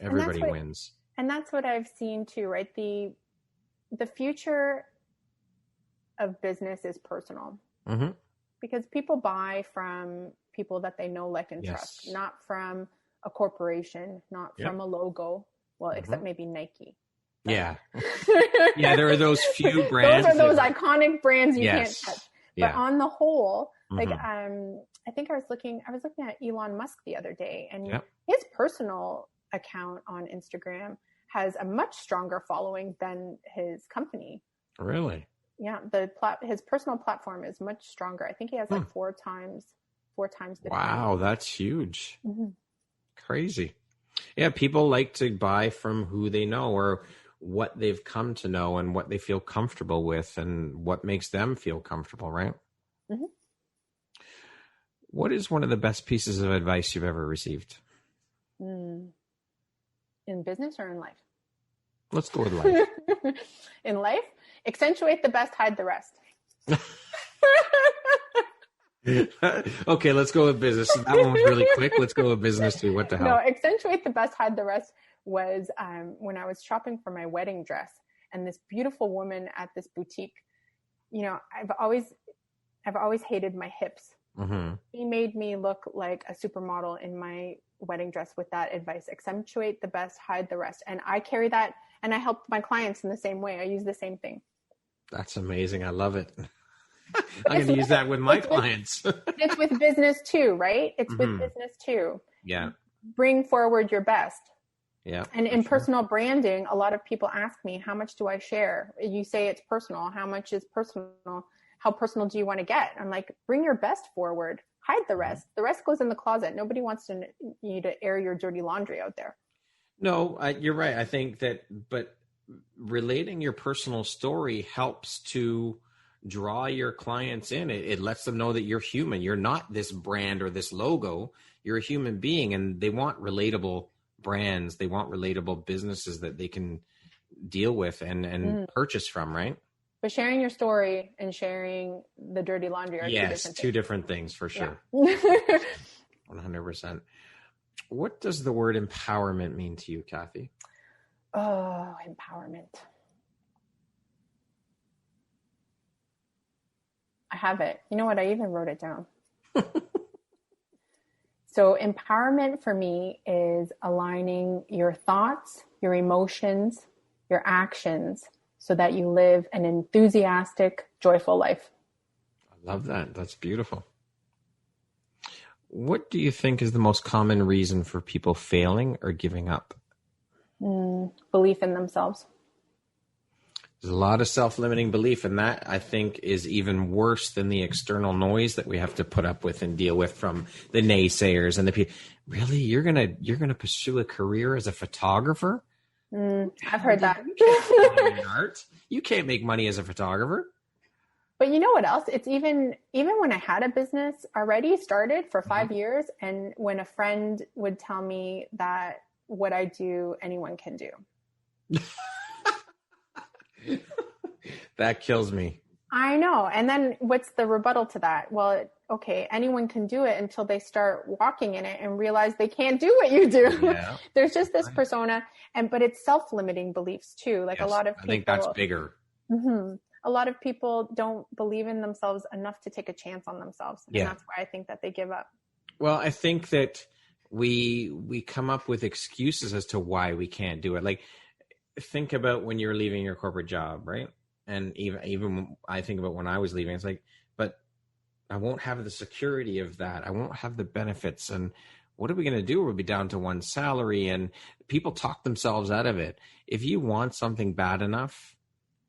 Speaker 1: Everybody wins.
Speaker 2: And that's what I've seen too, right? The future of business is personal. Because people buy from people that they know, like, and trust, not from a corporation, not from a logo. Well, except maybe Nike.
Speaker 1: Yeah. There are those few brands.
Speaker 2: Those are those iconic brands you can't touch. But on the whole, like, I think I was looking at Elon Musk the other day, and his personal account on Instagram has a much stronger following than his company.
Speaker 1: Really?
Speaker 2: Yeah. His personal platform is much stronger. I think he has like four times the
Speaker 1: Wow, that's huge. Crazy. Yeah, people like to buy from who they know or what they've come to know and what they feel comfortable with and what makes them feel comfortable, right? What is one of the best pieces of advice you've ever received?
Speaker 2: In business or in life?
Speaker 1: Let's go with life.
Speaker 2: In life, accentuate the best, hide the rest.
Speaker 1: Okay, let's go with business. That one was really quick. Let's go with business too. What the hell?
Speaker 2: No, accentuate the best, hide the rest was when I was shopping for my wedding dress, and this beautiful woman at this boutique, I've always hated my hips. He made me look like a supermodel in my wedding dress with that advice: accentuate the best, hide the rest. And I carry that, and I help my clients in the same way. I use the same thing. That's
Speaker 1: amazing. I love it. I'm going to use that with my clients.
Speaker 2: It's with business too, right? It's with business too.
Speaker 1: Yeah. Bring
Speaker 2: forward your best.
Speaker 1: Yeah.
Speaker 2: And in personal branding, a lot of people ask me, how much do I share? You say it's personal. How much is personal? How personal do you want to get? I'm like, bring your best forward. Hide the rest. The rest goes in the closet. Nobody wants you to air your dirty laundry out there.
Speaker 1: No, you're right. I think that, but relating your personal story helps to draw your clients in. It lets them know that you're human. You're not this brand or this logo. You're a human being, and they want relatable brands. They want relatable businesses that they can deal with and purchase from, right?
Speaker 2: But sharing your story and sharing the dirty laundry are
Speaker 1: two different things for sure.
Speaker 2: Yeah.
Speaker 1: 100%. What does the word empowerment mean to you, Kathy?
Speaker 2: Oh, empowerment. I have it. You know what? I even wrote it down. So empowerment for me is aligning your thoughts, your emotions, your actions so that you live an enthusiastic, joyful life.
Speaker 1: I love that. That's beautiful. What do you think is the most common reason for people failing or giving up?
Speaker 2: Belief in themselves.
Speaker 1: There's a lot of self-limiting belief, and that I think is even worse than the external noise that we have to put up with and deal with from the naysayers and the people. Really, you're gonna pursue a career as a photographer?
Speaker 2: I've heard that.
Speaker 1: You can't make money as a photographer.
Speaker 2: But you know what else? It's even when I had a business already started for 5 years, and when a friend would tell me that what I do, anyone can do.
Speaker 1: That kills me.
Speaker 2: I know. And then what's the rebuttal to that? Well, okay, anyone can do it until they start walking in it and realize they can't do what you do. Yeah. There's just this persona, but it's self-limiting beliefs too. Like, yes, a lot of people,
Speaker 1: I think that's bigger.
Speaker 2: Mm-hmm. A lot of people don't believe in themselves enough to take a chance on themselves. And that's why I think that they give up.
Speaker 1: Well, I think that we come up with excuses as to why we can't do it. Like, think about when you're leaving your corporate job, right? And even I think about when I was leaving, it's like, but I won't have the security of that. I won't have the benefits. And what are we going to do? We'll be down to one salary, and people talk themselves out of it. If you want something bad enough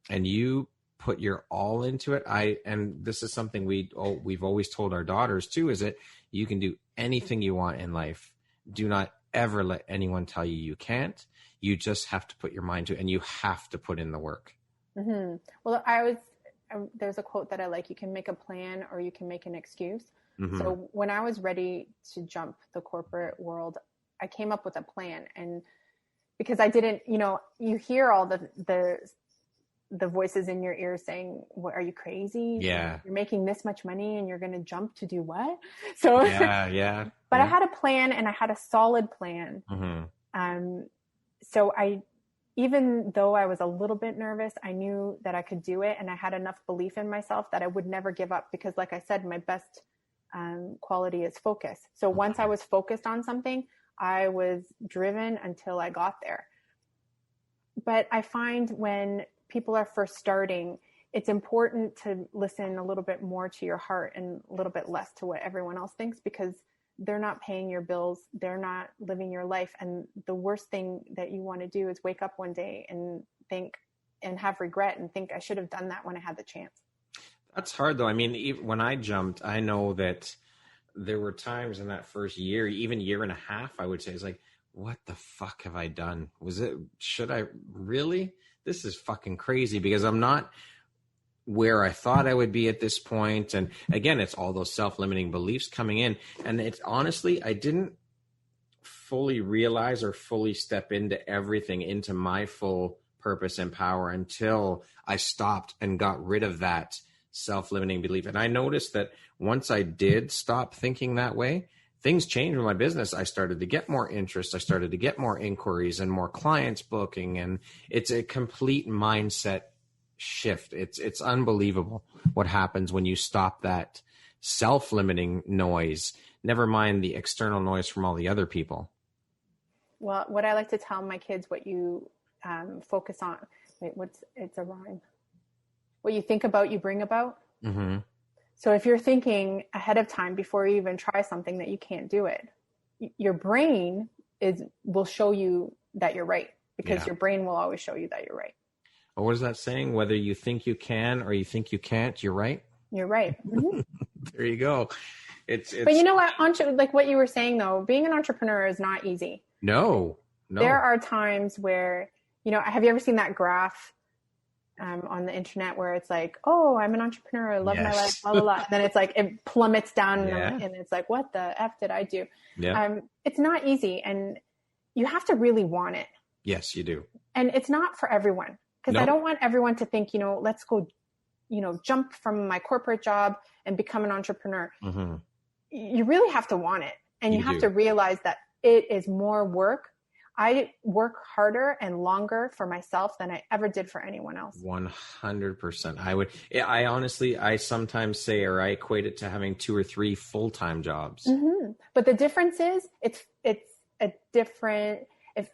Speaker 1: and you put your all into it, and this is something we've always told our daughters too, is that you can do anything you want in life. Do not ever let anyone tell you you can't. You just have to put your mind to it, and you have to put in the work.
Speaker 2: Mm-hmm. Well, there's a quote that I like: you can make a plan or you can make an excuse. Mm-hmm. So when I was ready to jump the corporate world, I came up with a plan. And because I didn't, you hear all the voices in your ear saying, "What, are you crazy?
Speaker 1: Yeah.
Speaker 2: You're making this much money and you're going to jump to do what?" So
Speaker 1: yeah.
Speaker 2: But I had a plan, and I had a solid plan. Mm-hmm. So even though I was a little bit nervous, I knew that I could do it. And I had enough belief in myself that I would never give up, because like I said, my best quality is focus. So once I was focused on something, I was driven until I got there. But I find when people are first starting, it's important to listen a little bit more to your heart and a little bit less to what everyone else thinks, because they're not paying your bills. They're not living your life. And the worst thing that you want to do is wake up one day and think and have regret and think, I should have done that when I had the chance. That's
Speaker 1: hard though. I mean, when I jumped, I know that there were times in that first year, even year and a half, I would say, it's like, what the fuck have I done? Should I really? This is fucking crazy, because I'm not where I thought I would be at this point. And again, it's all those self-limiting beliefs coming in. And it's honestly, I didn't fully realize or fully step into everything, into my full purpose and power, until I stopped and got rid of that self-limiting belief. And I noticed that once I did stop thinking that way, things changed with my business. I started to get more interest. I started to get more inquiries and more clients booking. And it's a complete mindset shift. It's unbelievable what happens when you stop that self-limiting noise, never mind the external noise from all the other people.
Speaker 2: Well, what I like to tell my kids, what you focus on, it's a rhyme. What you think about, you bring about. Mm-hmm. So if you're thinking ahead of time before you even try something that you can't do it, your brain will show you that you're right, because your brain will always show you that you're right.
Speaker 1: Or what is that saying? Whether you think you can or you think you can't, you're right.
Speaker 2: You're right. Mm-hmm.
Speaker 1: There you go. It's.
Speaker 2: But you know what? Like what you were saying though, being an entrepreneur is not easy.
Speaker 1: No.
Speaker 2: There are times where, have you ever seen that graph on the internet where it's like, oh, I'm an entrepreneur, I love my life, blah, blah, blah. And then it's like, it plummets down and it's like, what the F did I do? Yeah. It's not easy, and you have to really want it.
Speaker 1: Yes, you do.
Speaker 2: And it's not for everyone. Because I don't want everyone to think, let's go, jump from my corporate job and become an entrepreneur. Mm-hmm. You really have to want it. And you have to realize that it is more work. I work harder and longer for myself than I ever did for anyone else.
Speaker 1: 100%. I honestly, I sometimes say, or I equate it to having 2 or 3 full-time jobs. Mm-hmm.
Speaker 2: But the difference is it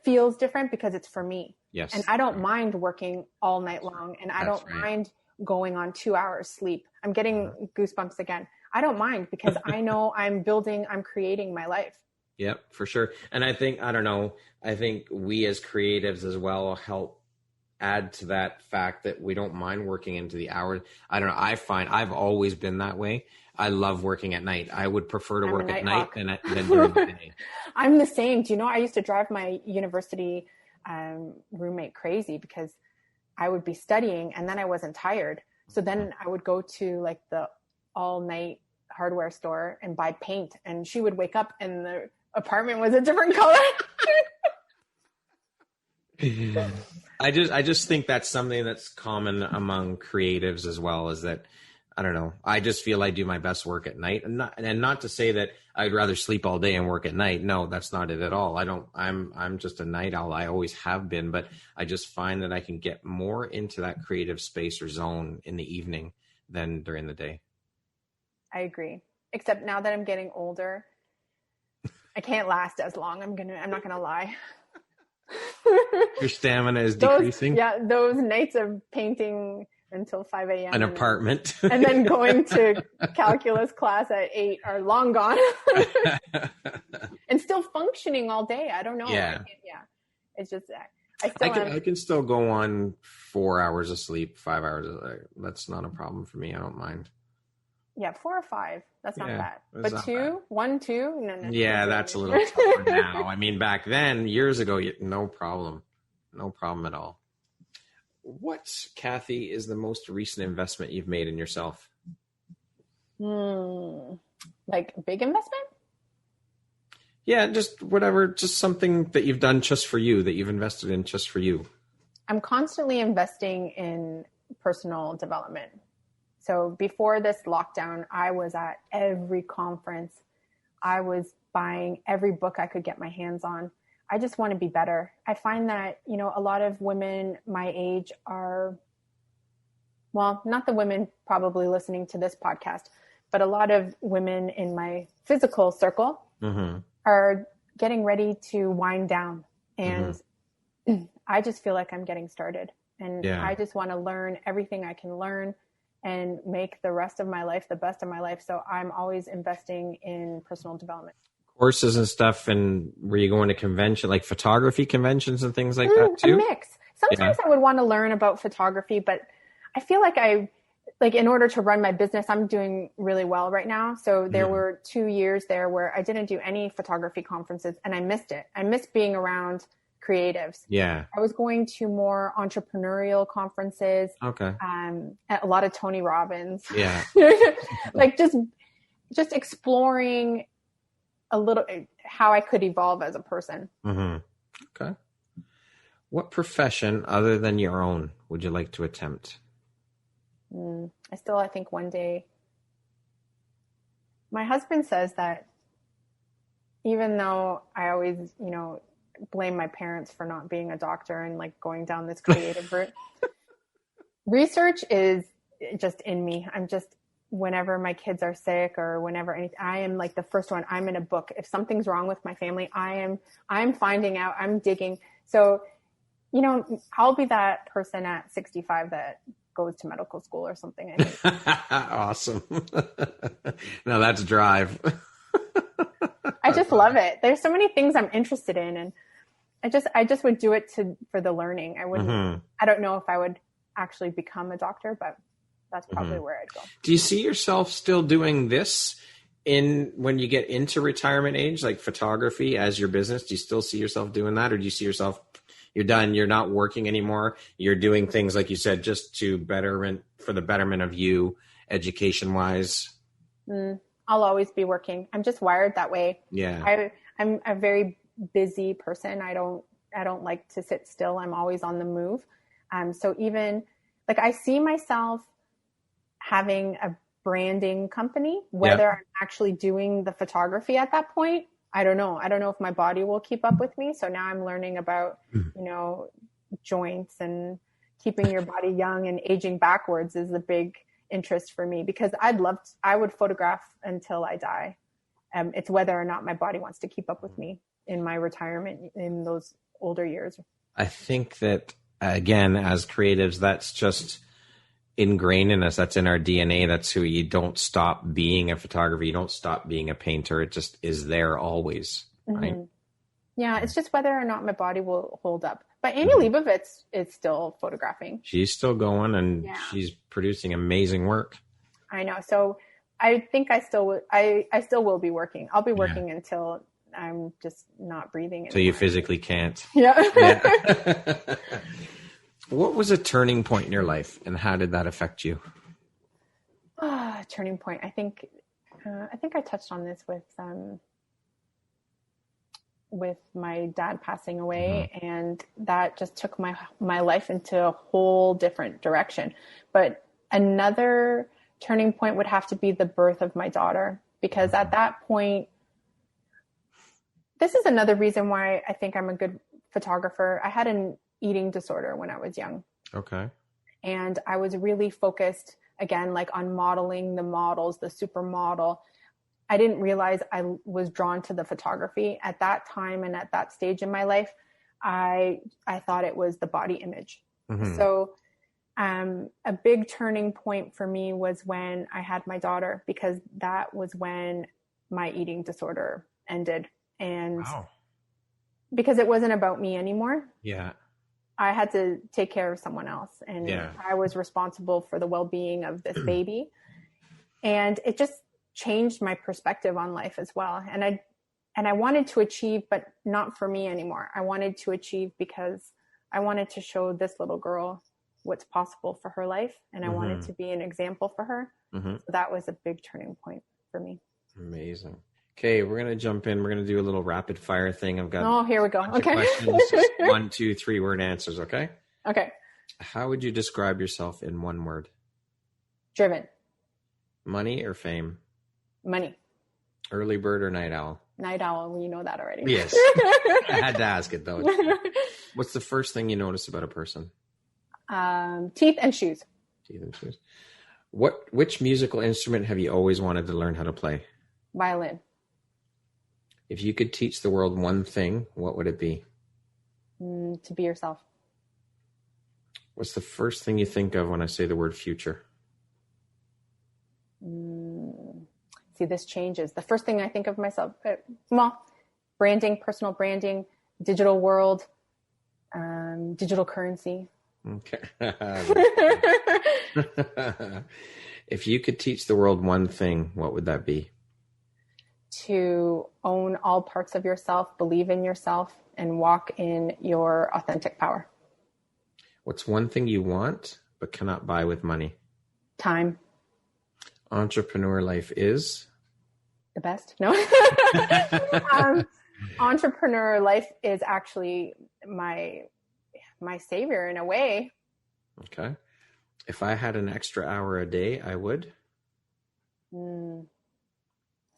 Speaker 2: feels different because it's for me.
Speaker 1: Yes.
Speaker 2: And I don't mind working all night long, and I don't mind going on 2 hours sleep. I'm getting goosebumps again. I don't mind because I know I'm creating my life.
Speaker 1: Yep, for sure. And I think we as creatives as well help add to that fact that we don't mind working into the hours. I don't know. I find I've always been that way. I love working at night. I would prefer to work at night than during the day.
Speaker 2: I'm the same. Do you know, I used to drive my university roommate crazy because I would be studying and then I wasn't tired. So then I would go to like the all night hardware store and buy paint, and she would wake up and the apartment was a different color.
Speaker 1: I just think that's something that's common among creatives as well, is that, I don't know, I just feel I do my best work at night, and not to say that I'd rather sleep all day and work at night. No, that's not it at all. I'm just a night owl. I always have been, but I just find that I can get more into that creative space or zone in the evening than during the day.
Speaker 2: I agree. Except now that I'm getting older, I can't last as long. I'm not gonna lie.
Speaker 1: Your stamina is decreasing.
Speaker 2: Those nights of painting until 5 a.m.
Speaker 1: An apartment.
Speaker 2: And then going to calculus class at 8 are long gone. And still functioning all day. I don't know.
Speaker 1: Yeah.
Speaker 2: It's just,
Speaker 1: I can still go on 4 hours of sleep, 5 hours. That's not a problem for me. I don't mind.
Speaker 2: Yeah, 4 or 5. That's not bad. But 2, 1, 2, no.
Speaker 1: Yeah, that's a little tougher now. I mean, back then, years ago, no problem. No problem at all. What, Kathy, is the most recent investment you've made in yourself?
Speaker 2: Like big investment?
Speaker 1: Yeah, just whatever, just something that you've done just for you, that you've invested in just for you.
Speaker 2: I'm constantly investing in personal development. So before this lockdown, I was at every conference. I was buying every book I could get my hands on. I just want to be better. I find that, a lot of women my age are, well, not the women probably listening to this podcast, but a lot of women in my physical circle are getting ready to wind down. And I just feel like I'm getting started. And I just want to learn everything I can learn and make the rest of my life the best of my life. So I'm always investing in personal development.
Speaker 1: Courses and stuff, and were you going to convention, like photography conventions and things like that too?
Speaker 2: A mix. Sometimes I would want to learn about photography, but I feel like in order to run my business, I'm doing really well right now. So there were 2 years there where I didn't do any photography conferences, and I missed it. I missed being around creatives.
Speaker 1: Yeah.
Speaker 2: I was going to more entrepreneurial conferences.
Speaker 1: Okay.
Speaker 2: A lot of Tony Robbins.
Speaker 1: Yeah.
Speaker 2: Like just exploring a little how I could evolve as a person.
Speaker 1: Okay. What profession other than your own would you like to attempt?
Speaker 2: I think one day, my husband says that even though I always, blame my parents for not being a doctor and like going down this creative route, research is just in me. I'm just, whenever my kids are sick or whenever anything, I am like the first one. I'm in a book. If something's wrong with my family, I'm finding out, I'm digging. So, I'll be that person at 65 that goes to medical school or something. I think.
Speaker 1: Awesome. No, that's drive.
Speaker 2: I just love it. There's so many things I'm interested in, and I just would do it for the learning. I wouldn't, I don't know if I would actually become a doctor, but that's probably where I'd go. Do
Speaker 1: you see yourself still doing this when you get into retirement age, like photography as your business? Do you still see yourself doing that? Or do you see yourself, you're done, you're not working anymore, you're doing things, like you said, just for the betterment of you, education wise?
Speaker 2: I'll always be working. I'm just wired that way.
Speaker 1: Yeah.
Speaker 2: I'm a very busy person. I don't like to sit still. I'm always on the move. So even like I see myself having a branding company, whether I'm actually doing the photography at that point, I don't know. I don't know if my body will keep up with me. So now I'm learning about, joints and keeping your body young and aging backwards is a big interest for me, because I would photograph until I die. It's whether or not my body wants to keep up with me in my retirement in those older years.
Speaker 1: I think that, again, as creatives, that's just ingrained in us. That's in our DNA. That's who you don't stop being a photographer. You don't stop being a painter. It just is there always, right?
Speaker 2: Yeah, it's just whether or not my body will hold up. But Amy Leibovitz is still photographing.
Speaker 1: She's still going, and she's producing amazing work.
Speaker 2: I know. So I think I still will be working. I'll be working until I'm just not breathing anymore.
Speaker 1: So you physically can't.
Speaker 2: Yeah.
Speaker 1: What was a turning point in your life, and how did that affect you?
Speaker 2: Turning point. I think I touched on this with my dad passing away, and that just took my life into a whole different direction. But another turning point would have to be the birth of my daughter, because at that point, this is another reason why I think I'm a good photographer. I had an eating disorder when I was young.
Speaker 1: Okay.
Speaker 2: And I was really focused, again, like on modeling the models, the supermodel. I didn't realize I was drawn to the photography at that time. And at that stage in my life, I thought it was the body image. So a big turning point for me was when I had my daughter, because that was when my eating disorder ended. And because it wasn't about me anymore. Yeah. I had to take care of someone else, and I was responsible for the well-being of this baby. And it just changed my perspective on life as well. And I wanted to achieve, but not for me anymore. I wanted to achieve because I wanted to show this little girl what's possible for her life. And I wanted to be an example for her. So that was a big turning point for me.
Speaker 1: Amazing. Okay, we're going to jump in. We're going to do a little rapid fire thing. I've got
Speaker 2: here we go. Okay.
Speaker 1: Questions, 1, 2, 3 word answers. Okay.
Speaker 2: Okay.
Speaker 1: How would you describe yourself in one word?
Speaker 2: Driven.
Speaker 1: Money or fame?
Speaker 2: Money.
Speaker 1: Early bird or night owl?
Speaker 2: Night owl. Well, you know that already.
Speaker 1: Yes. I had to ask it though. What's the first thing you notice about a person?
Speaker 2: Teeth and shoes.
Speaker 1: Teeth and shoes. Which musical instrument have you always wanted to learn how to play?
Speaker 2: Violin.
Speaker 1: If you could teach the world one thing, what would it be?
Speaker 2: To be yourself.
Speaker 1: What's the first thing you think of when I say the word future?
Speaker 2: See, this changes. The first thing I think of myself, branding, personal branding, digital world, digital currency.
Speaker 1: Okay. If you could teach the world one thing, what would that be?
Speaker 2: To own all parts of yourself, believe in yourself, and walk in your authentic power.
Speaker 1: What's one thing you want but cannot buy with money?
Speaker 2: Time.
Speaker 1: Entrepreneur life is?
Speaker 2: The best? No. Entrepreneur life is actually my savior in a way.
Speaker 1: Okay. If I had an extra hour a day, I would?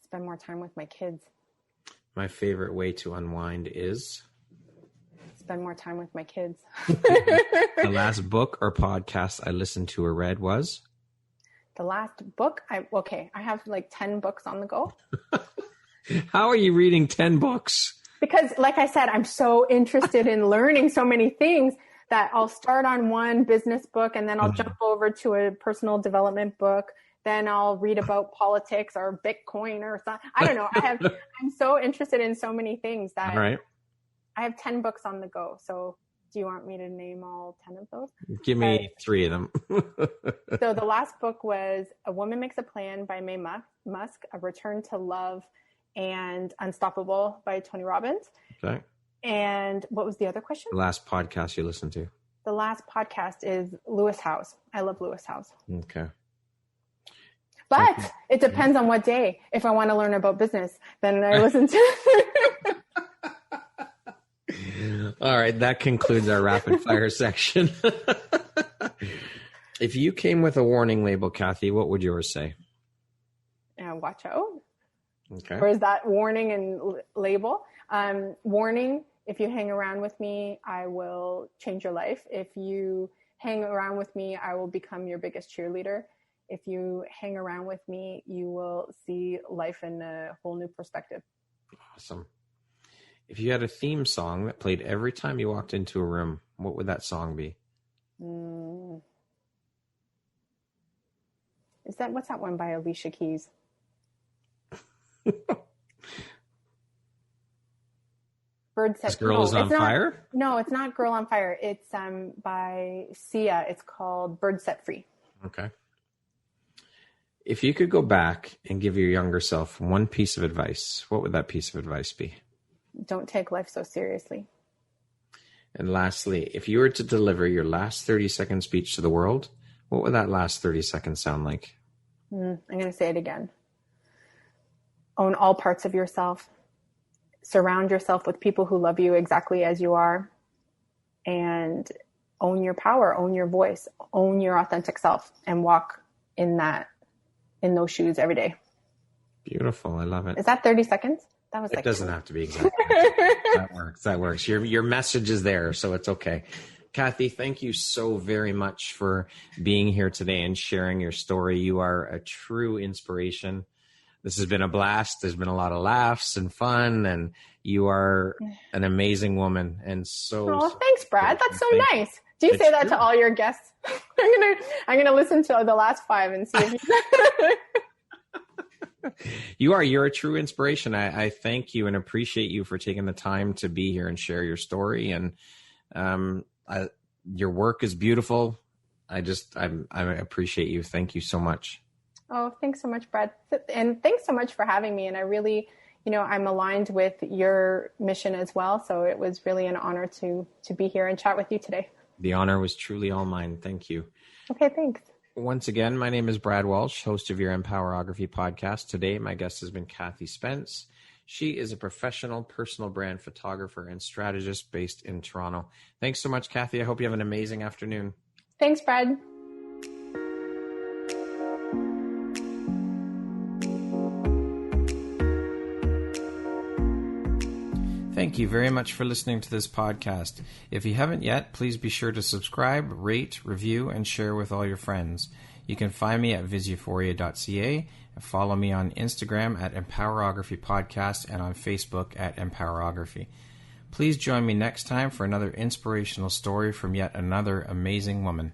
Speaker 2: Spend more time with my kids.
Speaker 1: My favorite way to unwind is?
Speaker 2: Spend more time with my kids.
Speaker 1: The last book or podcast I listened to or read was?
Speaker 2: The last book? I have like 10 books on the go.
Speaker 1: How are you reading 10 books?
Speaker 2: Because like I said, I'm so interested in learning so many things that I'll start on one business book and then I'll jump over to a personal development book. Then I'll read about politics or Bitcoin or something. I don't know. I'm so interested in so many things that I have 10 books on the go. So do you want me to name all 10 of those?
Speaker 1: Give me 3 of them.
Speaker 2: So the last book was A Woman Makes a Plan by Mae Musk, A Return to Love, and Unstoppable by Tony Robbins. Okay. And what was the other question?
Speaker 1: The last podcast you listened to.
Speaker 2: The last podcast is Lewis Howes. I love Lewis Howes.
Speaker 1: Okay.
Speaker 2: But it depends on what day. If I want to learn about business, then I listen to
Speaker 1: All right. That concludes our rapid fire section. If you came with a warning label, Kathy, what would yours say?
Speaker 2: Watch out.
Speaker 1: Okay.
Speaker 2: Or is that warning and label? Warning, if you hang around with me, I will change your life. If you hang around with me, I will become your biggest cheerleader. If you hang around with me, you will see life in a whole new perspective.
Speaker 1: Awesome. If you had a theme song that played every time you walked into a room, what would that song be?
Speaker 2: What's that one by Alicia Keys? Bird Set.
Speaker 1: This Girl Is On Fire?
Speaker 2: No, it's not Girl on Fire. It's by Sia. It's called Bird Set Free.
Speaker 1: Okay. If you could go back and give your younger self one piece of advice, what would that piece of advice be?
Speaker 2: Don't take life so seriously.
Speaker 1: And lastly, if you were to deliver your last 30-second speech to the world, what would that last 30 seconds sound like?
Speaker 2: I'm going to say it again. Own all parts of yourself. Surround yourself with people who love you exactly as you are. And own your power, own your voice, own your authentic self, and walk in those shoes every day.
Speaker 1: Beautiful. I love it.
Speaker 2: Is that 30 seconds? That was
Speaker 1: it doesn't have to be exactly. That works. Your message is there, so it's okay. Kathy, thank you so very much for being here today and sharing your story. You are a true inspiration. This has been a blast. There's been a lot of laughs and fun, and you are an amazing woman. And
Speaker 2: thanks, Brad. That's so nice. Do you say that to all your guests? I'm gonna listen to the last 5 and see if you.
Speaker 1: You're a true inspiration. I thank you and appreciate you for taking the time to be here and share your story. And your work is beautiful. I appreciate you. Thank you so much.
Speaker 2: Oh, thanks so much, Brad. And thanks so much for having me. And I really, I'm aligned with your mission as well. So it was really an honor to be here and chat with you today.
Speaker 1: The honor was truly all mine. Thank you.
Speaker 2: Okay, thanks.
Speaker 1: Once again, my name is Brad Walsh, host of your Empowerography Podcast. Today, my guest has been Kathy Spence. She is a professional personal brand photographer and strategist based in Toronto. Thanks so much, Kathy. I hope you have an amazing afternoon.
Speaker 2: Thanks, Brad.
Speaker 1: Thank you very much for listening to this podcast. If you haven't yet, please be sure to subscribe, rate, review, and share with all your friends. You can find me at viseuphoria.ca and follow me on Instagram at Empowerography Podcast and on Facebook at Empowerography. Please join me next time for another inspirational story from yet another amazing woman.